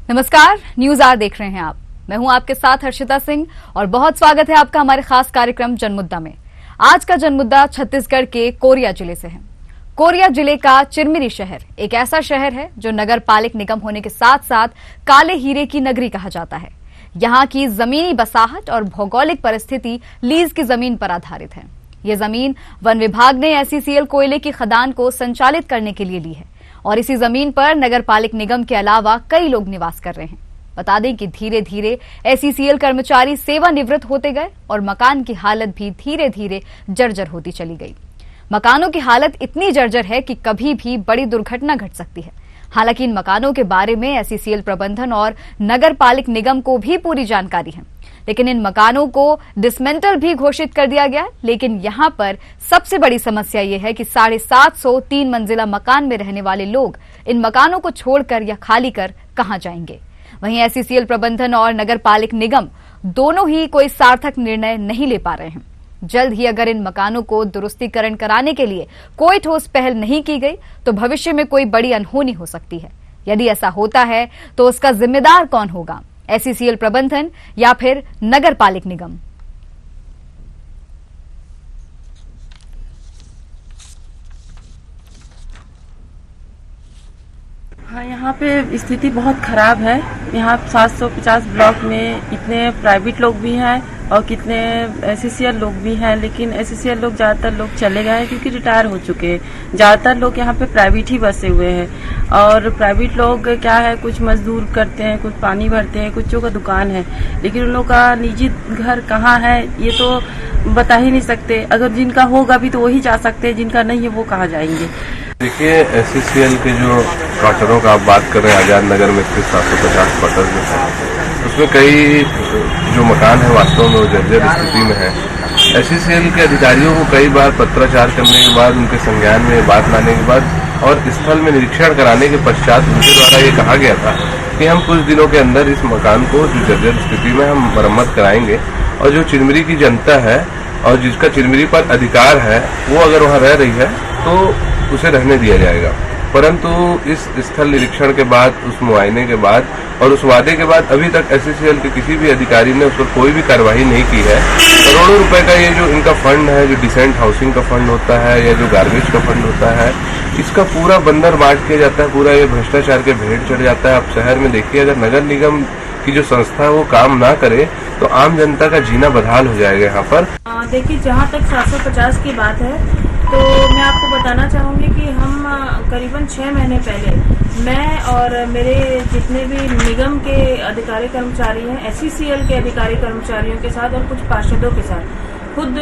नमस्कार, news are देख रहे हैं आप। मैं हूं आपके साथ हर्षिता सिंह और बहुत स्वागत है आपका हमारे खास कार्यक्रम जनमुद्दा में। आज का जनमुद्दा छत्तीसगढ़ के कोरिया जिले से है। कोरिया जिले का चिरमिरी शहर एक ऐसा शहर है जो नगर पालिक निगम होने के साथ साथ काले हीरे की नगरी कहा जाता है। यहाँ की जमीनी बसाहट और भौगोलिक परिस्थिति लीज की जमीन पर आधारित है। ये जमीन वन विभाग ने एसईसीएल कोयले की खदान को संचालित करने के लिए ली है और इसी जमीन पर नगर पालिक निगम के अलावा कई लोग निवास कर रहे हैं। बता दें कि धीरे धीरे एसईसीएल कर्मचारी सेवानिवृत्त होते गए और मकान की हालत भी धीरे धीरे जर्जर होती चली गई। मकानों की हालत इतनी जर्जर है कि कभी भी बड़ी दुर्घटना घट सकती है। हालांकि इन मकानों के बारे में एसईसीएल प्रबंधन और नगर पालिक निगम को भी पूरी जानकारी है, लेकिन इन मकानों को डिसमेंटल भी घोषित कर दिया गया। लेकिन यहाँ पर सबसे बड़ी समस्या ये है कि 750 3 मंजिला मकान में रहने वाले लोग इन मकानों को छोड़कर या खाली कर कहां जाएंगे। वहीं एसईसीएल प्रबंधन और नगर पालिक निगम दोनों ही कोई सार्थक निर्णय नहीं ले पा रहे हैं। जल्द ही अगर इन मकानों को दुरुस्तीकरण कराने के लिए कोई ठोस पहल नहीं की गई तो भविष्य में कोई बड़ी अनहोनी हो सकती है। यदि ऐसा होता है तो उसका जिम्मेदार कौन होगा, एसईसीएल प्रबंधन या फिर नगर पालिक निगम? हाँ, यहाँ पे स्थिति बहुत खराब है। यहाँ 750 ब्लॉक में इतने प्राइवेट लोग भी हैं और कितने एसईसीएल लोग भी हैं, लेकिन एसईसीएल लोग ज़्यादातर लोग चले गए हैं क्योंकि रिटायर हो चुके हैं। ज़्यादातर लोग यहाँ पे प्राइवेट ही बसे हुए हैं और प्राइवेट लोग क्या है, कुछ मजदूर करते हैं, कुछ पानी भरते हैं, कुछ का दुकान है, लेकिन उन लोग का निजी घर कहाँ है ये तो बता ही नहीं सकते। अगर जिनका होगा भी तो वही जा सकते हैं, जिनका नहीं है वो कहाँ जाएंगे। देखिए, एसईसीएल के जो क्वार्टरों का आप बात कर रहे हैं आजाद नगर में स्थित 750 क्वार्टर जो है, उसमें कई जो मकान है वास्तव में वो जर्जर स्थिति में है। एसईसीएल के अधिकारियों को कई बार पत्राचार करने के बाद, उनके संज्ञान में बात लाने के बाद और स्थल में निरीक्षण कराने के पश्चात उनके द्वारा ये कहा गया था कि हम कुछ दिनों के अंदर इस मकान को जो जर्जर स्थिति में हम मरम्मत कराएंगे और जो चिरमिरी की जनता है और जिसका चिरमिरी पर अधिकार है वो अगर वहाँ रह रही है तो उसे रहने दिया जाएगा। परंतु इस स्थल निरीक्षण के बाद, उस मुआयने के बाद और उस वादे के बाद अभी तक एसईसीएल के किसी भी अधिकारी ने उस पर कोई भी कार्रवाई नहीं की है। करोड़ों रुपए का ये जो इनका फंड है, जो डिसेंट हाउसिंग का फंड होता है या जो गार्बेज का फंड होता है, इसका पूरा बंदर बांट किया जाता है, पूरा ये भ्रष्टाचार के भेंट चढ़ जाता है। आप शहर में देखिए, अगर नगर निगम की जो संस्था है वो काम ना करे तो आम जनता का जीना बदहाल हो जाएगा यहाँ पर। देखिए, जहाँ तक 750 की बात है तो मैं आपको बताना चाहूँगी कि हम करीबन 6 महीने पहले मैं और मेरे जितने भी निगम के अधिकारी कर्मचारी हैं, एसईसीएल के अधिकारी कर्मचारियों के साथ और कुछ पार्षदों के साथ खुद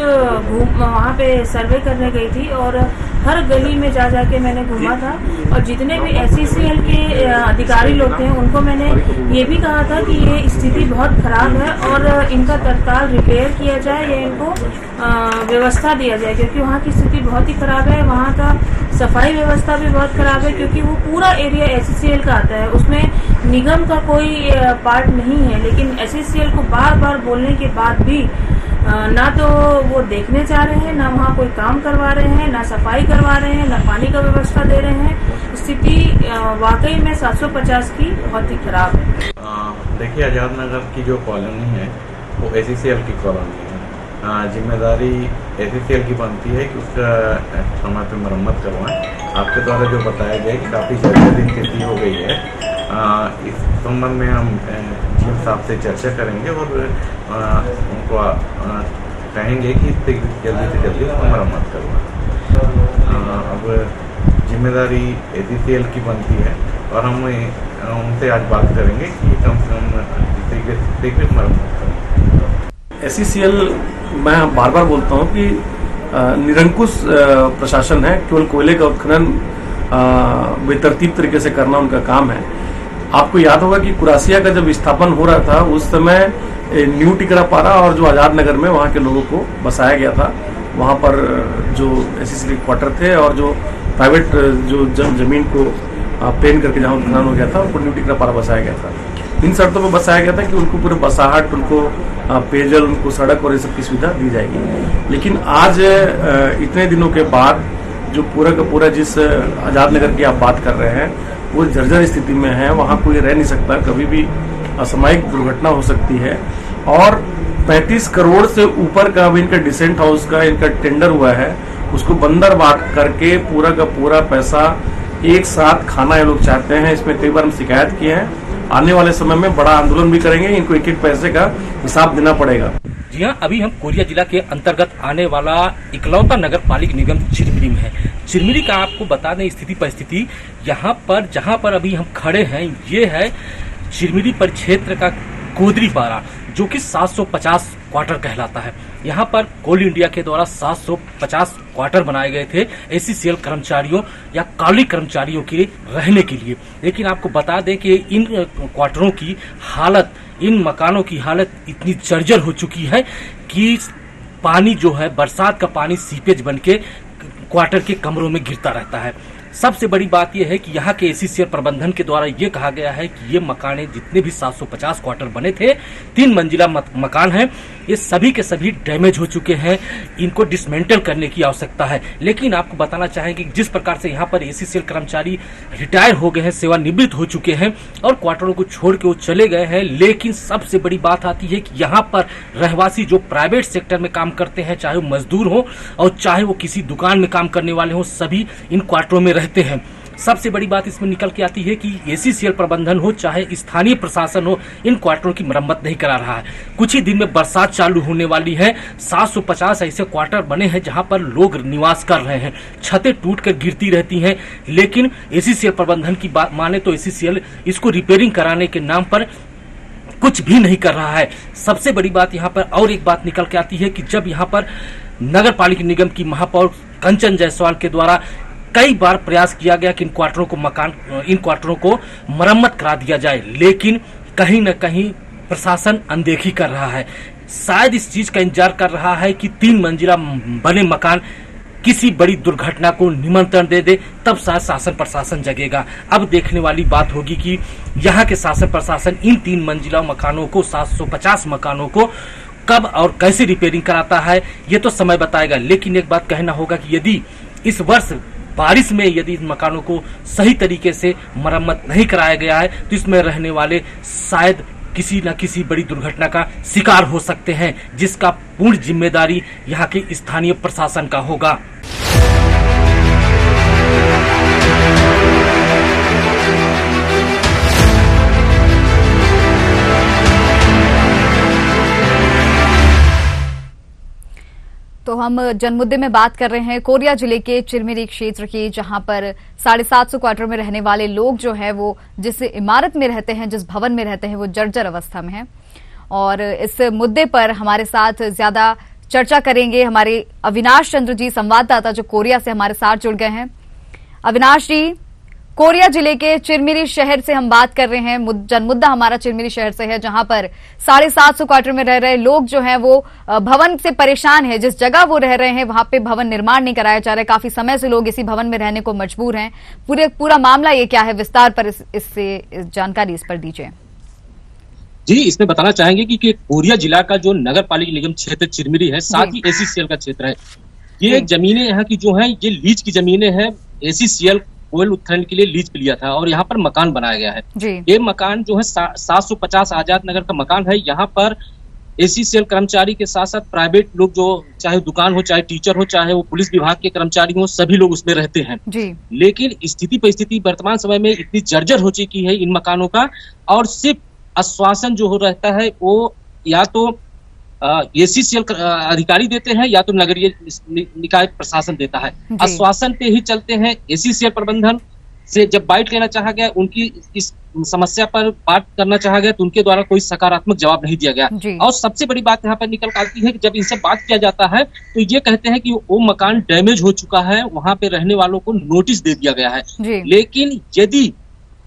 वहाँ पे सर्वे करने गई थी और हर गली में जा जाके मैंने घूमा था और जितने भी एसईसीएल के अधिकारी लोग थे उनको मैंने ये भी कहा था कि ये स्थिति बहुत खराब है और इनका तत्काल रिपेयर किया जाए या इनको व्यवस्था दिया जाए, क्योंकि वहाँ की स्थिति बहुत ही खराब है। वहाँ का सफाई व्यवस्था भी बहुत खराब है क्योंकि वो पूरा एरिया एसईसीएल का आता है, उसमें निगम का कोई पार्ट नहीं है। लेकिन एसईसीएल को बार बार बोलने के बाद भी ना तो वो देखने जा रहे हैं, ना वहाँ कोई काम करवा रहे हैं, ना सफाई करवा रहे हैं, ना पानी का व्यवस्था दे रहे हैं। स्थिति वाकई में 750 की बहुत ही खराब है। देखिए, आजाद नगर की जो कॉलोनी है वो एसईसीएल की कॉलोनी है। जिम्मेदारी एसईसीएल की बनती है कि उसका समय पर मरम्मत करवाएं। आपके द्वारा जो बताया गया कि काफ़ी ज़्यादा दिन स्थिति हो गई है, इस संबंध में हम जीएम साहब से चर्चा करेंगे और उनको कहेंगे कि जल्दी से जल्दी उसको मरम्मत करवाएं। अब जिम्मेदारी एसईसीएल की बनती है और हम उनसे आज बात करेंगे कि कम से कम शीघ्र मरम्मत करें। एसईसीएल मैं बार बार बोलता हूँ कि निरंकुश प्रशासन है, केवल कोयले का उत्खनन बेतरतीब तरीके से करना उनका काम है। आपको याद होगा कि कुरासिया का जब स्थापन हो रहा था उस समय न्यू टिकरापारा और जो आजाद नगर में वहाँ के लोगों को बसाया गया था। वहाँ पर जो एसईसीएल क्वार्टर थे और जो प्राइवेट जो जमीन को प्लेन करके जहाँ उत्खनन हो गया था उनको न्यू टिकरापारा बसाया गया था। इन शर्तों पर बसाया गया था कि उनको पूरे बसाहट, उनको पेयजल, उनको सड़क और ये सब की सुविधा दी जाएगी। लेकिन आज इतने दिनों के बाद जो पूरा का पूरा जिस आजाद नगर की आप बात कर रहे हैं वो जर्जर स्थिति में है, वहां कोई रह नहीं सकता, कभी भी असामयिक दुर्घटना हो सकती है। और 35 करोड़ से ऊपर का अभी इनका डिसेंट हाउस का इनका टेंडर हुआ है, उसको बंदर बाट करके पूरा का पूरा पैसा एक साथ खाना ये लोग चाहते हैं। इसमें कई बार हम शिकायत किए हैं, आने वाले समय में बड़ा आंदोलन भी करेंगे, इनको एक एक पैसे का हिसाब देना पड़ेगा। जी हाँ, अभी हम कोरिया जिला के अंतर्गत आने वाला इकलौता नगर पालिक निगम चिरमिरी में है। चिरमिरी का आपको बता दें स्थिति परिस्थिति, यहाँ पर जहाँ पर अभी हम खड़े हैं ये है चिरमिरी परिक्षेत्र का कोदरी पारा, जो कि 750 क्वार्टर कहलाता है। यहाँ पर कोल इंडिया के द्वारा 750 क्वार्टर बनाए गए थे एसीसीएल कर्मचारियों या काली कर्मचारियों के रहने के लिए। लेकिन आपको बता दें कि इन क्वार्टरों की हालत, इन मकानों की हालत इतनी जर्जर हो चुकी है कि पानी जो है, बरसात का पानी सीपेज बनके क्वार्टर के कमरों में गिरता रहता है। सबसे बड़ी बात यह है कि यहाँ के एसीसीएल प्रबंधन के द्वारा ये कहा गया है कि ये मकान जितने भी 750 क्वार्टर बने थे, 3 मंजिला मकान हैं, ये सभी के सभी डैमेज हो चुके हैं, इनको डिसमेंटल करने की आवश्यकता है। लेकिन आपको बताना चाहेंगे कि जिस प्रकार से यहाँ पर एसीसीएल कर्मचारी रिटायर हो गए हैं, सेवानिवृत्त हो चुके हैं और क्वार्टरों को छोड़ के वो चले गए हैं, लेकिन सबसे बड़ी बात आती है कि यहाँ पर रहवासी जो प्राइवेट सेक्टर में काम करते हैं, चाहे वो मजदूर हो और चाहे वो किसी दुकान में काम करने वाले हो, सभी इन क्वार्टरों में रहते हैं। सबसे बड़ी बात इसमें निकल के आती है कि एसीसीएल प्रबंधन हो चाहे स्थानीय प्रशासन हो, इन क्वार्टरों की मरम्मत नहीं करा रहा है। कुछ ही दिन में बरसात चालू होने वाली है, 750 ऐसे क्वार्टर बने हैं जहां पर लोग निवास कर रहे हैं, छतें टूटकर गिरती रहती हैं, लेकिन एसीसीएल प्रबंधन की बात माने तो एसीसीएल इसको रिपेयरिंग कराने के नाम पर कुछ भी नहीं कर रहा है। सबसे बड़ी बात यहाँ पर और एक बात निकल के आती है कि जब यहाँ पर नगर पालिक निगम की महापौर कंचन जायसवाल के द्वारा कई बार प्रयास किया गया कि इन क्वार्टरों को मरम्मत करा दिया जाए, लेकिन कहीं न कहीं प्रशासन अनदेखी कर रहा है। शायद इस चीज का इंतजार कर रहा है कि 3 मंजिला बने मकान किसी बड़ी दुर्घटना को निमंत्रण दे दे, तब शायद शासन प्रशासन जगेगा। अब देखने वाली बात होगी कि यहाँ के शासन प्रशासन इन 3 मंजिला मकानों को, 750 मकानों को कब और कैसे रिपेयरिंग कराता है, ये तो समय बताएगा। लेकिन एक बात कहना होगा कि यदि इस वर्ष बारिश में यदि इन मकानों को सही तरीके से मरम्मत नहीं कराया गया है तो इसमें रहने वाले शायद किसी न किसी बड़ी दुर्घटना का शिकार हो सकते हैं, जिसका पूर्ण जिम्मेदारी यहाँ के स्थानीय प्रशासन का होगा। तो हम जनमुद्दे में बात कर रहे हैं कोरिया जिले के चिरमिरी क्षेत्र की, जहां पर 750 क्वार्टर में रहने वाले लोग जो है वो जिस इमारत में रहते हैं, जिस भवन में रहते हैं, वो जर्जर अवस्था में है। और इस मुद्दे पर हमारे साथ ज्यादा चर्चा करेंगे हमारे अविनाश चंद्र जी, संवाददाता जो कोरिया से हमारे साथ जुड़ गए हैं। अविनाश जी, कोरिया जिले के चिरमिरी शहर से हम बात कर रहे हैं। जनमुद्दा हमारा चिरमिरी शहर से है, जहां पर 750 क्वार्टर में रह रहे लोग जो हैं वो भवन से परेशान है। जिस जगह वो रह रहे हैं वहां पे भवन निर्माण नहीं कराया जा रहा है, काफी समय से लोग इसी भवन में रहने को मजबूर हैं। पूरा मामला ये क्या है, विस्तार पर इससे जानकारी इस पर दीजिए। जी, इसमें बताना चाहेंगे कि कोरिया जिला का जो नगर पालिक निगम क्षेत्र चिरमिरी है, साथ ही एसीसीएल का क्षेत्र है। ये जमीनें यहाँ की जो है ये लीज की जमीनें हैं। एसीसीएल कोयल उत्खनन के लिए लीज पे लिया था और यहाँ पर मकान बनाया गया है। ये मकान जो है 750 आजाद नगर का मकान है। यहाँ पर एसीसीएल कर्मचारी के साथ साथ प्राइवेट लोग, जो चाहे दुकान हो, चाहे टीचर हो, चाहे वो पुलिस विभाग के कर्मचारी हो, सभी लोग उसमें रहते हैं। लेकिन स्थिति परिस्थिति वर्तमान समय में इतनी जर्जर हो चुकी है इन मकानों का, और सिर्फ आश्वासन जो हो रहता है वो या तो एसीसीएल अधिकारी देते हैं या तो नगरीय निकाय प्रशासन देता है। आश्वासन पे ही चलते हैं। एसीसीएल प्रबंधन से जब बाइट लेना चाहा गया, उनकी इस समस्या पर बात करना चाहा गया, तो उनके द्वारा कोई सकारात्मक जवाब नहीं दिया गया। और सबसे बड़ी बात यहाँ पर निकल आती है कि जब इनसे बात किया जाता है तो ये कहते हैं कि वो मकान डैमेज हो चुका है, वहां पे रहने वालों को नोटिस दे दिया गया है। लेकिन यदि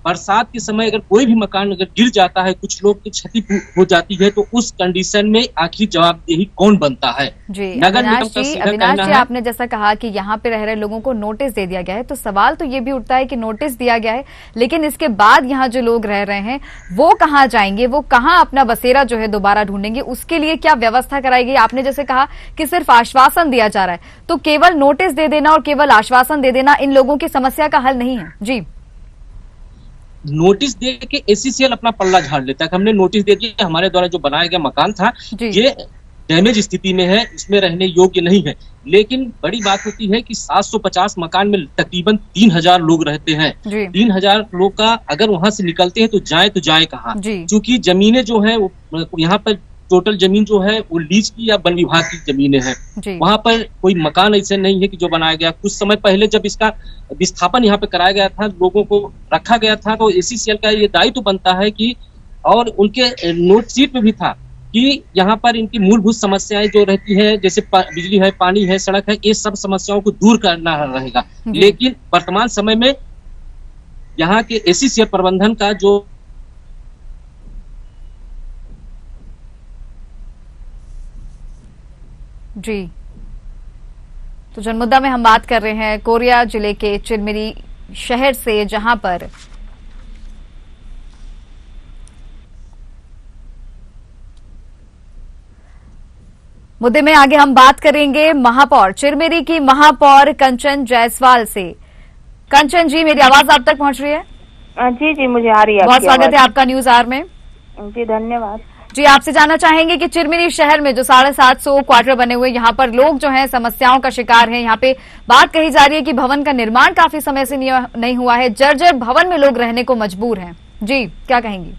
बरसात के समय अगर कोई भी मकान अगर गिर जाता है, कुछ लोग की क्षति हो जाती है, तो उस कंडीशन में आखिर जवाबदेही कौन बनता है? नगर निगम। अविनाश जी, आपने जैसा कहा कि यहाँ पे रह रहे लोगों को नोटिस दे दिया गया है, तो सवाल तो ये भी उठता है कि नोटिस दिया गया है, लेकिन इसके बाद यहाँ जो लोग रह रहे हैं वो कहाँ जाएंगे, वो कहाँ अपना बसेरा जो है दोबारा ढूंढेंगे, उसके लिए क्या व्यवस्था कराई गई? आपने जैसे कहा कि सिर्फ आश्वासन दिया जा रहा है, तो केवल नोटिस दे देना और केवल आश्वासन दे देना इन लोगों की समस्या का हल नहीं है। जी नोटिस दे के एसीसीएल अपना पल्ला झाड़ लेता है कि हमने नोटिस दे दिया, हमारे द्वारा जो बनाया गया मकान था ये डैमेज स्थिति में है, इसमें रहने योग्य नहीं है। लेकिन बड़ी बात होती है कि 750 मकान में तकरीबन 3000 लोग रहते हैं। 3000 लोग का अगर वहां से निकलते हैं तो जाए कहाँ? क्योंकि जमीनें जो है यहाँ पर टोटल जमीन जो है वो लीज की या वन विभाग की जमीनें हैं। वहां पर कोई मकान ऐसे नहीं है कि जो बनाया गया। कुछ समय पहले जब इसका विस्थापन यहाँ पे कराया गया था, लोगों को रखा गया था, तो एसीसीएल का ये दायित्व बनता है कि, और उनके नोट शीट में भी था कि यहाँ पर इनकी मूलभूत समस्याएं जो रहती है, जैसे बिजली है, पानी है, सड़क है, ये सब समस्याओं को दूर करना रहेगा। लेकिन वर्तमान समय में यहाँ के एसीसीएल प्रबंधन का जो जी, तो जनमुद्दा में हम बात कर रहे हैं कोरिया जिले के चिरमिरी शहर से, जहां पर मुद्दे में आगे हम बात करेंगे महापौर चिरमिरी की महापौर कंचन जायसवाल से। कंचन जी, मेरी आवाज आप तक पहुंच रही है? जी जी, मुझे आ रही है। बहुत स्वागत है आपका न्यूज आवर में। जी धन्यवाद। जी, आपसे जानना चाहेंगे कि चिरमिरी शहर में जो 750 क्वार्टर बने हुए, यहाँ पर लोग जो हैं समस्याओं का शिकार हैं। यहाँ पे बात कही जा रही है कि भवन का निर्माण काफी समय से नहीं हुआ है, जर्जर भवन में लोग रहने को मजबूर हैं। जी, क्या कहेंगी?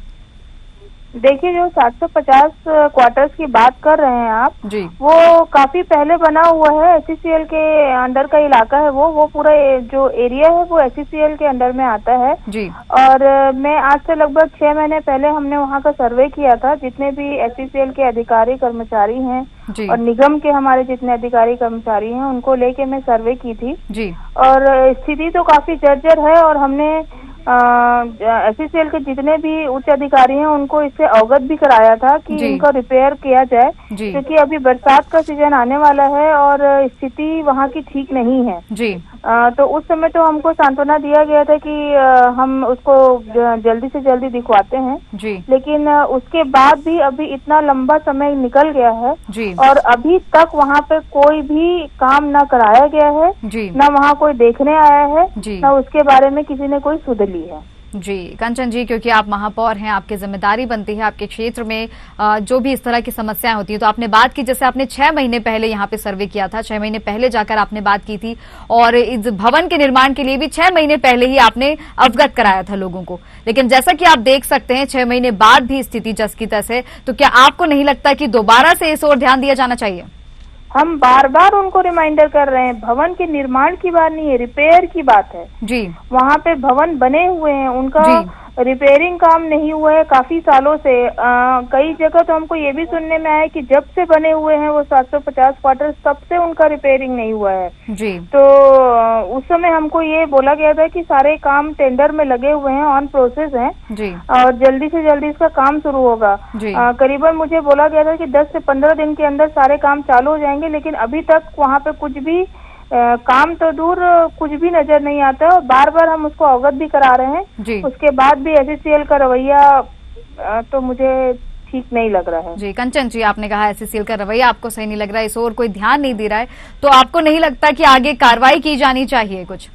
देखिए, जो 750 क्वार्टर्स की बात कर रहे हैं आप जी, वो काफी पहले बना हुआ है। एससीसीएल के अंडर का इलाका है वो पूरा जो एरिया है वो एससीसीएल के अंडर में आता है जी। और मैं आज से लगभग 6 महीने पहले हमने वहाँ का सर्वे किया था। जितने भी एससीसीएल के अधिकारी कर्मचारी हैं और निगम के हमारे जितने अधिकारी कर्मचारी हैं, उनको लेके मैं सर्वे की थी जी। और स्थिति तो काफी जर्जर है और हमने एससीसीएल के जितने भी उच्च अधिकारी हैं उनको इससे अवगत भी कराया था कि इनको रिपेयर किया जाए, क्योंकि अभी बरसात का सीजन आने वाला है और स्थिति वहाँ की ठीक नहीं है जी। तो उस समय तो हमको सांत्वना दिया गया था कि हम उसको जल्दी से जल्दी दिखवाते हैं जी। लेकिन उसके बाद भी अभी इतना लंबा समय निकल गया है जी। और अभी तक वहाँ पे कोई भी काम न कराया गया है जी। न वहाँ कोई देखने आया है जी। न उसके बारे में किसी ने कोई सुध ली है जी। कंचन जी, क्योंकि आप महापौर हैं, आपकी जिम्मेदारी बनती है आपके क्षेत्र में जो भी इस तरह की समस्याएं होती हैं, तो आपने बात की, जैसे आपने 6 महीने पहले यहाँ पे सर्वे किया था, 6 महीने पहले जाकर आपने बात की थी और इस भवन के निर्माण के लिए भी 6 महीने पहले ही आपने अवगत कराया था लोगों को। लेकिन जैसा कि आप देख सकते हैं 6 महीने बाद भी स्थिति जस की तस है, तो क्या आपको नहीं लगता कि दोबारा से इस ओर ध्यान दिया जाना चाहिए? हम बार बार उनको रिमाइंडर कर रहे हैं। भवन के निर्माण की बात नहीं है, रिपेयर की बात है जी। वहाँ पे भवन बने हुए हैं, उनका रिपेयरिंग काम नहीं हुआ है काफी सालों से। कई जगह तो हमको ये भी सुनने में आया कि जब से बने हुए हैं वो 750 क्वार्टर, तब से उनका रिपेयरिंग नहीं हुआ है जी। तो उस समय हमको ये बोला गया था कि सारे काम टेंडर में लगे हुए हैं, ऑन प्रोसेस हैं जी। और जल्दी से जल्दी इसका काम शुरू होगा। करीबन मुझे बोला गया था कि 10 से 15 दिन के अंदर सारे काम चालू हो जाएंगे, लेकिन अभी तक वहाँ पे कुछ भी काम तो दूर कुछ भी नजर नहीं आता और बार बार हम उसको अवगत भी करा रहे हैं जी। उसके बाद भी एससीसीएल का रवैया तो मुझे ठीक नहीं लग रहा है जी। कंचन जी, आपने कहा एससीसीएल का रवैया आपको सही नहीं लग रहा है, इस ओर कोई ध्यान नहीं दे रहा है, तो आपको नहीं लगता कि आगे कार्रवाई की जानी चाहिए कुछ?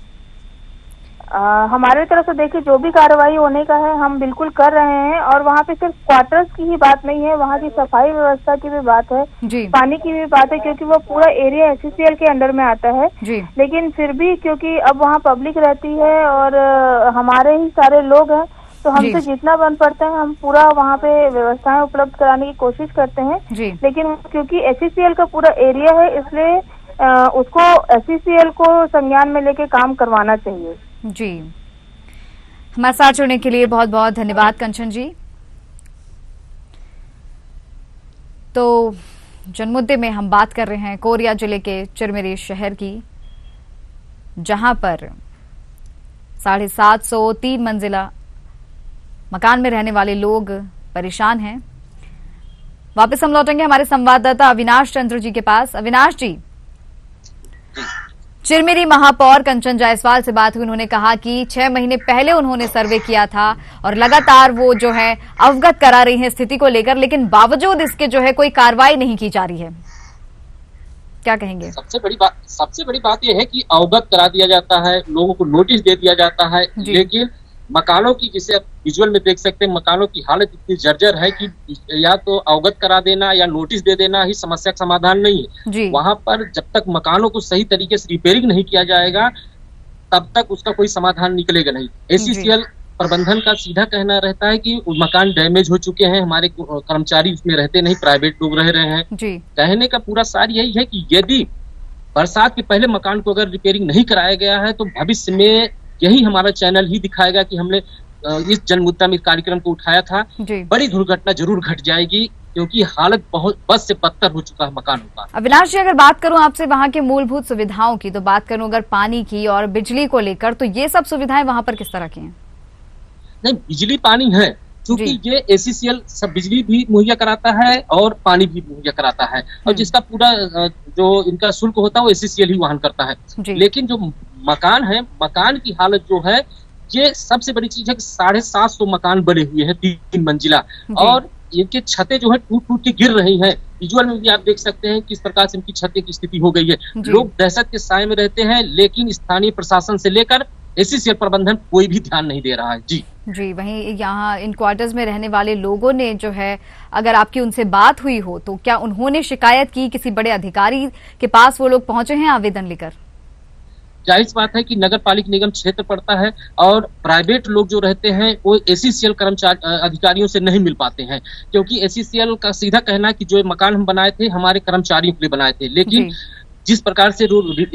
हमारे तरफ से देखिए, जो भी कार्रवाई होने का है हम बिल्कुल कर रहे हैं और वहाँ पे सिर्फ क्वार्टर्स की ही बात नहीं है, वहाँ की सफाई व्यवस्था की भी बात है जी। पानी की भी बात है, क्योंकि वो पूरा एरिया एससीसीएल के अंडर में आता है जी। लेकिन फिर भी क्योंकि अब वहाँ पब्लिक रहती है और हमारे ही सारे लोग हैं, तो हमसे जितना बन पड़ता है हम पूरा वहाँ पे व्यवस्थाएं उपलब्ध कराने की कोशिश करते हैं जी। लेकिन क्योंकि एससीसीएल का पूरा एरिया है, इसलिए उसको एससीसीएल को संज्ञान में लेके काम करवाना चाहिए जी। हमारे साथ जुड़ने के लिए बहुत बहुत धन्यवाद कंचन जी। तो जनमुद्दे में हम बात कर रहे हैं कोरिया जिले के चिरमिरी शहर की, जहां पर 750 3 मंजिला मकान में रहने वाले लोग परेशान हैं। वापस हम लौटेंगे हमारे संवाददाता अविनाश चंद्र जी के पास। अविनाश जी, चिरमिरी महापौर कंचन जायसवाल से बात हुई, उन्होंने कहा कि 6 महीने पहले उन्होंने सर्वे किया था और लगातार वो जो है अवगत करा रही है स्थिति को लेकर, लेकिन बावजूद इसके जो है कोई कार्रवाई नहीं की जा रही है। क्या कहेंगे? सबसे बड़ी बात यह है कि अवगत करा दिया जाता है, लोगों को नोटिस दे दिया जाता है, लेकिन मकानों की, जिसे आप विजुअल में देख सकते हैं, मकानों की हालत इतनी जर्जर है कि या तो अवगत करा देना या नोटिस दे देना ही समस्या का समाधान नहीं है। वहां पर जब तक मकानों को सही तरीके से रिपेयरिंग नहीं किया जाएगा तब तक उसका कोई समाधान निकलेगा नहीं। एसीसीएल प्रबंधन का सीधा कहना रहता है कि मकान डैमेज हो चुके हैं, हमारे कर्मचारी उसमें रहते नहीं, प्राइवेट लोग रह रहे हैं। कहने का पूरा सार यही है कि यदि बरसात के पहले मकान को अगर रिपेयरिंग नहीं कराया गया है तो भविष्य में यही हमारा चैनल ही दिखाएगा कि हमने इस जनमुद्दा में कार्यक्रम को उठाया था, बड़ी दुर्घटना जरूर घट जाएगी, क्योंकि हालत बहुत बस से बदतर हो चुका है मकानों का। अविनाश जी, अगर बात करूं आपसे वहां के मूलभूत सुविधाओं की, तो बात करूं अगर पानी की और बिजली को लेकर, तो ये सब सुविधाएं वहां पर किस तरह की हैं? नहीं, बिजली पानी है, क्योंकि ये एसीसीएल सब बिजली भी मुहैया कराता है और पानी भी मुहैया कराता है, और जिसका पूरा जो इनका शुल्क होता है वो एसीसीएल ही वहन करता है। लेकिन जो मकान है, मकान की हालत जो है, ये सबसे बड़ी चीज है कि 750 मकान बने हुए हैं 3 मंजिला, और इनके छतें जो है टूट टूट के गिर रही हैं। विजुअल में भी आप देख सकते हैं किस प्रकार से इनकी छतें की स्थिति हो गई है। लोग दहशत के साए में रहते हैं, लेकिन स्थानीय प्रशासन से लेकर एसीसीएल प्रबंधन कोई भी ध्यान नहीं दे रहा है। जी, वहीं यहाँ इन क्वार्टर्स में रहने वाले लोगों ने जो है, अगर आपकी उनसे बात हुई हो तो क्या उन्होंने शिकायत की? किसी बड़े अधिकारी के पास वो लोग पहुंचे हैं आवेदन लेकर? जाहिर बात है कि नगर पालिक निगम क्षेत्र पड़ता है और प्राइवेट लोग जो रहते हैं वो एसीसीएल कर्मचारी अधिकारियों से नहीं मिल पाते हैं, क्योंकि एसीसीएल का सीधा कहना है कि जो मकान हम बनाए थे हमारे कर्मचारियों के लिए बनाए थे, लेकिन जिस प्रकार से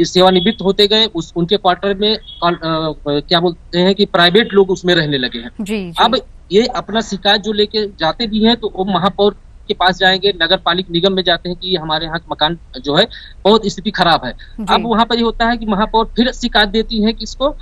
सेवानिवृत्त होते गए उनके क्वार्टर में क्या बोलते हैं कि प्राइवेट लोग उसमें रहने लगे हैं। अब ये अपना शिकायत जो लेके जाते भी हैं तो वो महापौर के पास जाएंगे, नगर पालिक निगम में जाते हैं कि हमारे यहाँ मकान जो है बहुत स्थिति खराब है। अब वहां पर ये होता है कि महापौर फिर शिकायत देती है कि इसको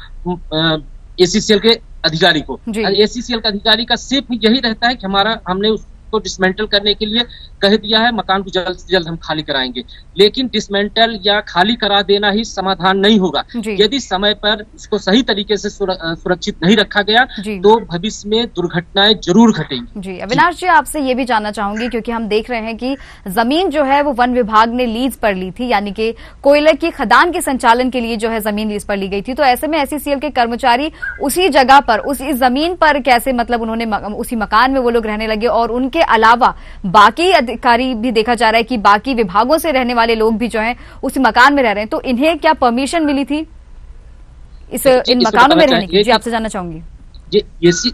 एसीसीएल के अधिकारी को। एसीसीएल के अधिकारी का सिर्फ यही रहता है कि हमने उसको डिसमेंटल करने के लिए कह दिया है, मकान को जल्द से जल्द हम खाली कराएंगे, लेकिन डिसमेंटल या खाली करा देना ही समाधान नहीं होगा। यदि समय पर इसको सही तरीके से सुरक्षित नहीं रखा गया तो भविष्य में दुर्घटनाएं जरूर घटेंगी। अविनाश जी, आपसे ये भी जानना चाहूंगी, क्योंकि हम देख रहे हैं कि जमीन जो है वो वन विभाग ने लीज पर ली थी, यानी कि कोयले की खदान के संचालन के लिए जो है जमीन लीज पर ली गई थी, तो ऐसे में एसीसीएल के कर्मचारी उसी जगह पर, उसी जमीन पर कैसे, मतलब उन्होंने उसी मकान में वो लोग रहने लगे, और उनके अलावा बाकी अधिकारी भी देखा जा रहा है कि बाकी विभागों से रहने वाले लोग भी जो हैं उसी मकान में रह रहे हैं, तो इन्हें क्या परमिशन मिली थी इन मकानों में रहने की? जी, आपसे जानना चाहूंगी। ये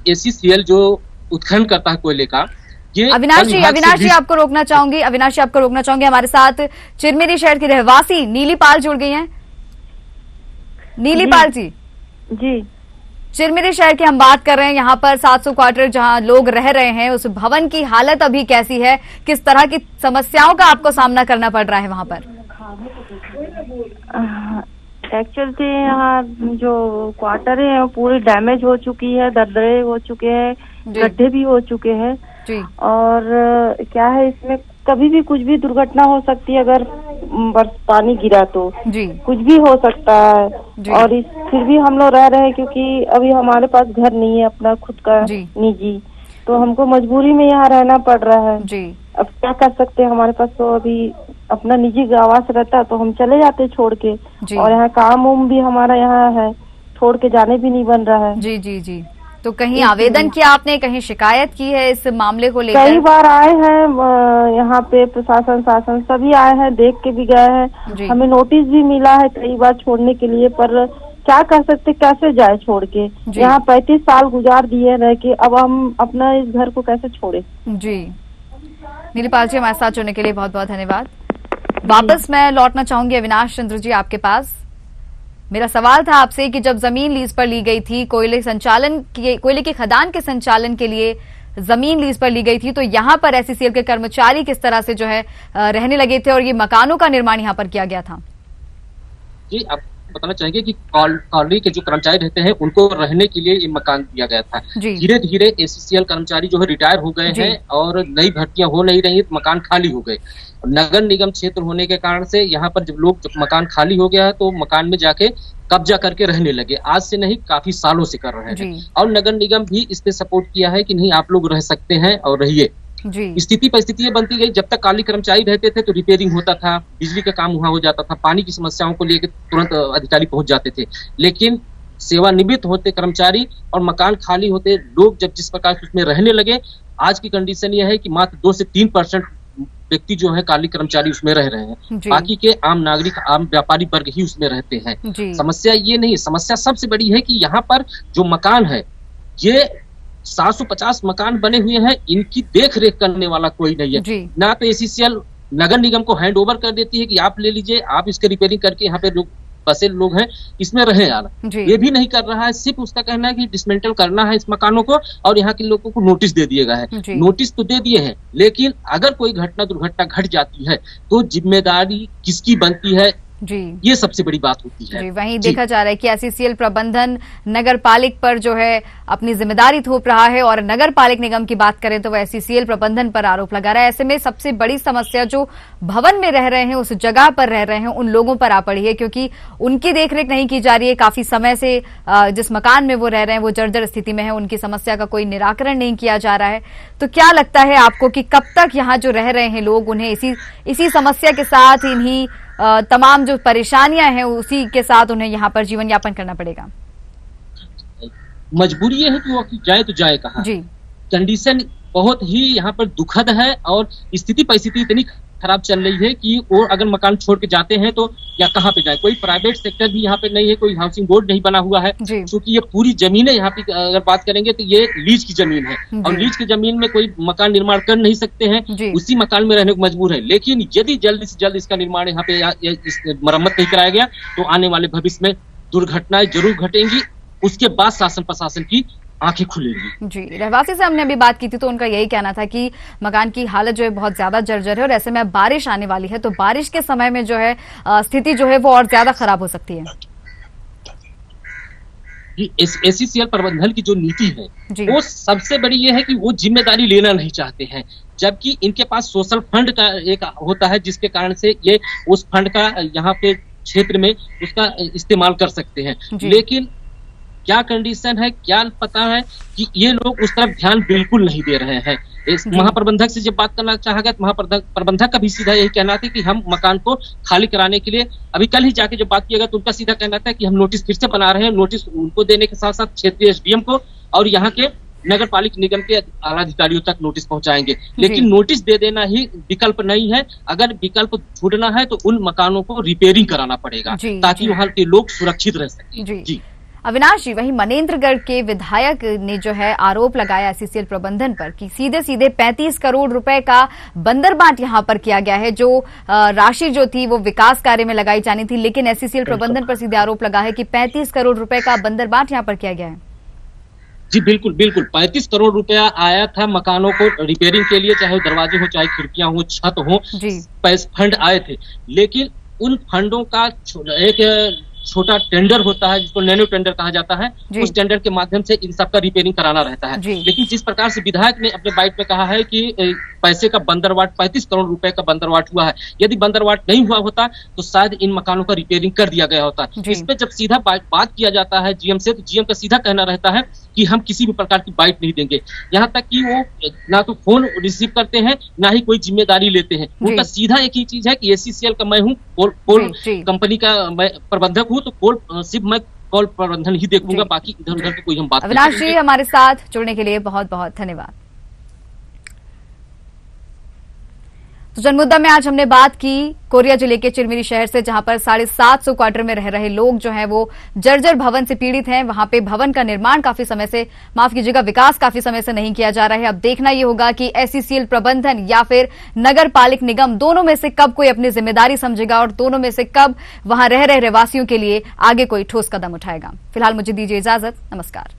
एसीसीएल जो उत्खनन करता है कोयले का, ये अविनाश जी आपको रोकना चाहूंगी। हमारे साथ चिरमिरी शहर की रहवासी नीली पाल जुड़ गई हैं। नीली पाल जी, चिरमिरी शहर की हम बात कर रहे हैं। यहाँ पर 700 क्वार्टर जहाँ लोग रह रहे हैं, उस भवन की हालत अभी कैसी है? किस तरह की समस्याओं का आपको सामना करना पड़ रहा है वहाँ पर? एक्चुअल से यहाँ जो क्वार्टर है वो पूरी डैमेज हो चुकी है, दरदरे हो चुके हैं, गड्ढे भी हो चुके हैं, और क्या है इसमें कभी भी कुछ भी दुर्घटना हो सकती है। अगर पानी गिरा तो कुछ भी हो सकता है, और फिर भी हम लोग रह रहे हैं, क्योंकि अभी हमारे पास घर नहीं है अपना खुद का निजी, तो हमको मजबूरी में यहाँ रहना पड़ रहा है। अब क्या कर सकते हैं, हमारे पास तो अभी अपना निजी आवास रहता तो हम चले जाते छोड़ के, और यहाँ काम उम भी हमारा यहाँ है, छोड़ के जाने भी नहीं बन रहा है। जी। तो कहीं आवेदन किया आपने, कहीं शिकायत की है इस मामले को लेकर? कई बार आए हैं यहाँ पे, प्रशासन शासन सभी आए हैं, देख के भी गए हैं, हमें नोटिस भी मिला है कई बार छोड़ने के लिए, पर क्या कर सकते, कैसे जाए छोड़ के? यहाँ 35 साल गुजार दिए रह के, अब हम अपना इस घर को कैसे छोड़े? जी, नीलीपाल जी हमारे साथ जुड़ने के लिए बहुत बहुत धन्यवाद। वापस मैं लौटना चाहूंगी अविनाश चंद्र जी आपके पास। मेरा सवाल था आपसे कि जब जमीन लीज पर ली गई थी, कोयले की खदान के संचालन के लिए जमीन लीज पर ली गई थी, तो यहाँ पर एसीसीएल के कर्मचारी किस तरह से जो है रहने लगे थे, और ये मकानों का निर्माण यहाँ पर किया गया था? जी, आप बताना चाहेंगे कि कॉलोनी के जो कर्मचारी रहते हैं उनको रहने के लिए ये मकान दिया गया था। धीरे धीरे एसीसीएल कर्मचारी जो है रिटायर हो गए हैं और नई भर्तियां हो नहीं रही, तो मकान खाली हो गए। नगर निगम क्षेत्र होने के कारण से यहाँ पर जब मकान खाली हो गया है तो मकान में जाके कब्जा करके रहने लगे। आज से नहीं, काफी सालों से कर रहे हैं, और नगर निगम भी इस पे सपोर्ट किया है कि नहीं आप लोग रह सकते हैं और रहिए। स्थिति परिस्थितियां बनती गई। जब तक काली कर्मचारी रहते थे तो रिपेयरिंग होता था, बिजली का काम वहां हो जाता था, पानी की समस्याओं को लेकर तुरंत अधिकारी पहुंच जाते थे। लेकिन सेवानिवृत्त होते कर्मचारी और मकान खाली होते लोग जब जिस प्रकार से उसमें रहने लगे, आज की कंडीशन यह है कि मात्र 2 से 3% व्यक्ति जो है काली कर्मचारी उसमें रह रहे हैं, बाकी के आम नागरिक, आम व्यापारी वर्ग ही उसमें रहते हैं। समस्या ये नहीं, समस्या सबसे बड़ी है कि यहाँ पर जो मकान है, ये 750 मकान बने हुए हैं, इनकी देख रेख करने वाला कोई नहीं है। ना तो एसीसीएल नगर निगम को हैंड ओवर कर देती है कि आप ले लीजिए, आप इसके रिपेयरिंग करके यहाँ पे लोग बसे लोग हैं इसमें रहे यार, ये भी नहीं कर रहा है। सिर्फ उसका कहना है कि डिसमेंटल करना है इस मकानों को और यहाँ के लोगों को नोटिस दे दिया गया है। नोटिस तो दे दिए हैं, लेकिन अगर कोई दुर्घटना घट जाती है तो जिम्मेदारी किसकी बनती है, ये सबसे बड़ी बात होती है। वहीं देखा जा रहा है कि एससीसीएल प्रबंधन नगर पालिक पर जो है अपनी जिम्मेदारी थोप रहा है और नगर पालिक निगम की बात करें तो वह एससीसीएल प्रबंधन पर आरोप लगा रहा है। ऐसे में सबसे बड़ी समस्या जो भवन में रह रहे हैं, उस जगह पर रह रहे हैं, उन लोगों पर आ पड़ी है, क्योंकि उनकी देखरेख नहीं की जा रही है। काफी समय से जिस मकान में वो रह रहे हैं वो जर्जर स्थिति में है, उनकी समस्या का कोई निराकरण नहीं किया जा रहा है। तो क्या लगता है आपको कि कब तक यहाँ जो रह रहे हैं लोग, उन्हें इसी समस्या के साथ, इन्हीं तमाम जो परेशानियां हैं उसी के साथ उन्हें यहाँ पर जीवन यापन करना पड़ेगा? मजबूरी ये है कि वो जाए तो जाए कहाँ। कंडीशन बहुत ही यहाँ पर दुखद है और स्थिति परिस्थिति इतनी खराब चल रही है कि वो अगर मकान छोड़ के जाते हैं तो या कहाँ पे जाए। कोई प्राइवेट सेक्टर भी यहाँ पे नहीं है, कोई हाउसिंग बोर्ड नहीं बना हुआ है, क्योंकि ये पूरी जमीन है। यहाँ पे अगर बात करेंगे तो ये लीज की जमीन है और लीज की जमीन में कोई मकान निर्माण कर नहीं सकते हैं, उसी मकान में रहने को मजबूर है। लेकिन यदि जल्द से जल्द इसका निर्माण यहाँ पे मरम्मत नहीं कराया गया तो आने वाले भविष्य में दुर्घटनाएं जरूर घटेंगी, उसके बाद शासन प्रशासन की आंखें खुलेंगी। जी, रहवासी से हमने अभी बात की थी तो उनका यही कहना था कि मकान की हालत जो है बहुत ज्यादा जर्जर है और ऐसे में बारिश आने वाली है तो बारिश के समय में जो है स्थिति जो है वो और ज्यादा खराब हो सकती है। एससीसीएल प्रबंधन की जो नीति है वो सबसे बड़ी ये है कि वो जिम्मेदारी लेना नहीं चाहते हैं, जबकि इनके पास सोशल फंड का एक होता है जिसके कारण से ये उस फंड का यहाँ पे क्षेत्र में उसका इस्तेमाल कर सकते हैं। लेकिन क्या कंडीशन है, क्या पता है कि ये लोग उस तरफ ध्यान बिल्कुल नहीं दे रहे हैं। इस महाप्रबंधक से जब बात करना चाहा गया तो महाप्रबंधक का भी सीधा यही कहना था कि हम मकान को खाली कराने के लिए अभी कल ही जाके जब बात किया गया तो उनका सीधा कहना था कि हम नोटिस फिर से बना रहे हैं। नोटिस उनको देने के साथ साथ क्षेत्रीय एसडीएम को और यहाँ के नगर पालिक निगम के आला अधिकारियों तक नोटिस पहुंचाएंगे। लेकिन नोटिस दे देना ही विकल्प नहीं है। अगर विकल्प छूटना है तो उन मकानों को रिपेयरिंग कराना पड़ेगा ताकि वहां के लोग सुरक्षित रह सकें। जी अविनाश जी, वहीं मनेंद्रगढ़ के विधायक ने जो है आरोप लगाया एससीसीएल प्रबंधन पर कि सीधे 35 करोड़ रुपए का बंदरबाट यहां पर किया गया है, जो राशि जो थी वो विकास कार्य में लगाई जानी थी, लेकिन एससीसीएल प्रबंधन पर सीधे आरोप लगा है कि 35 करोड़ रुपए का बंदरबाट यहां पर किया गया है। जी बिल्कुल 35 करोड़ रुपया आया था मकानों को रिपेयरिंग के लिए, चाहे दरवाजे हो, चाहे खिड़कियां हो, छत हो, फंड आए थे। लेकिन उन फंडों का एक छोटा टेंडर होता है जिसको नैनो टेंडर कहा जाता है, उस टेंडर के माध्यम से इन सबका रिपेयरिंग कराना रहता है। लेकिन जिस प्रकार से विधायक ने अपने बाइट में कहा है कि पैसे का बंदरवाट 35 करोड़ रुपए का बंदरवाट हुआ है, यदि बंदरवाट नहीं हुआ होता तो शायद इन मकानों का रिपेयरिंग कर दिया गया होता। इस पे जब सीधा बात किया जाता है जीएम से, तो जीएम का सीधा कहना रहता है कि हम किसी भी प्रकार की बाइट नहीं देंगे। यहाँ तक कि वो ना तो फोन रिसीव करते हैं ना ही कोई जिम्मेदारी लेते हैं। उनका सीधा एक ही चीज है कि एससीसीएल का मैं हूँ, कोल कंपनी का मैं प्रबंधक हूँ, तो सिर्फ मैं कॉल प्रबंधन ही देखूंगा, बाकी इधर उधर की कोई हम बात नहीं। अविनाश जी, हमारे साथ जुड़ने के लिए बहुत बहुत धन्यवाद। तो जनमुद्दा में आज हमने बात की कोरिया जिले के चिरमिरी शहर से, जहां पर 750 क्वार्टर में रह रहे लोग जो हैं वो जर्जर भवन से पीड़ित हैं। वहां पे भवन का निर्माण काफी समय से, माफ कीजिएगा, विकास काफी समय से नहीं किया जा रहा है। अब देखना ये होगा कि एससीसीएल प्रबंधन या फिर नगर पालिक निगम, दोनों में से कब कोई अपनी जिम्मेदारी समझेगा और दोनों में से कब वहां रह रहे रहवासियों के लिए आगे कोई ठोस कदम उठाएगा। फिलहाल मुझे दीजिए इजाजत, नमस्कार।